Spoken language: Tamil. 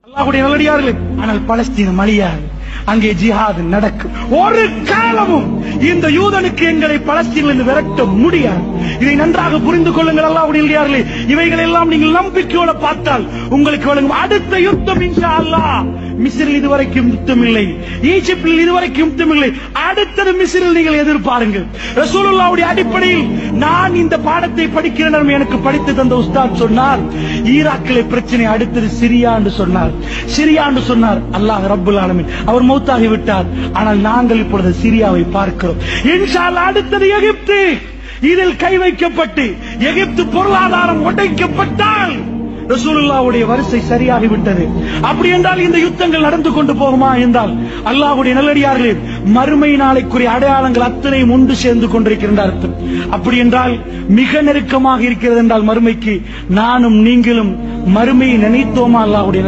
அல்லாஹ்வுடைய நல்லடியார்களே, ஆனால் பலஸ்தீனம் அழியாது. அங்கே ஜிஹாத் நடக்கும். ஒரு காலமும் இந்த யூதனுக்கு எங்களை பலஸ்தீனிலிருந்து விரட்ட முடியாது. இதை நன்றாக புரிந்து கொள்ளுங்கள் அல்லாஹ்வுடைய நல்லடியார்களே. இவைகள் எல்லாம் நீங்கள் நம்பிக்கையோட பார்த்தால் உங்களுக்கு வழங்கும் அடுத்த யுத்தம் இன்ஷா அல்லாஹ். மிஸ்ரில் இதுவரைக்கும் யுத்தம் இல்லை, ஈஜிப்தில் இதுவரைக்கும் யுத்தம் இல்லை. அடுத்தது மிஸ்ரில் நீங்கள் எதிர்பாருங்கள். ரசூலுல்லாஹ்வுடைய அடிப்படையில் நான் இந்த பாடத்தை படிக்கிற நேரம் எனக்கு படித்து தந்த உஸ்தாத் சொன்னார், ஈராக்கிலே பிரச்சனை, அடுத்தது சிரியா என்று சொன்னார். சிரியா என்று சொன்னார். அல்லாஹ் ரப்புல் ஆலமீன் அவர் மௌத்தாகி விட்டார். ஆனால் நாங்கள் இப்பொழுது சிரியாவை பார்க்கிறோம். இன்ஷா அல்லாஹ் அடுத்தது எகிப்து. இதில் கை வைக்கப்பட்டு எகிப்து பொருளாதாரம் உடைக்கப்பட்டால் ரசூலுல்லாஹ்வுடைய வரிசை சரியாகிவிட்டது. அப்படி என்றால் இந்த யுத்தங்கள் நடந்து கொண்டு போகுமா என்றால் அல்லாஹ்வுடைய நல்லடியார்களே, மறுமை நாளைக்குரிய அடையாளங்கள் அத்தனையும் ஒன்று சேர்ந்து கொண்டிருக்கின்ற அர்த்தம். அப்படி என்றால் மிக நெருக்கமாக இருக்கிறது என்றால் மறுமைக்கு நானும் நீங்களும் மறுமையை நினைத்தோமா? அல்லாஹ்வுடைய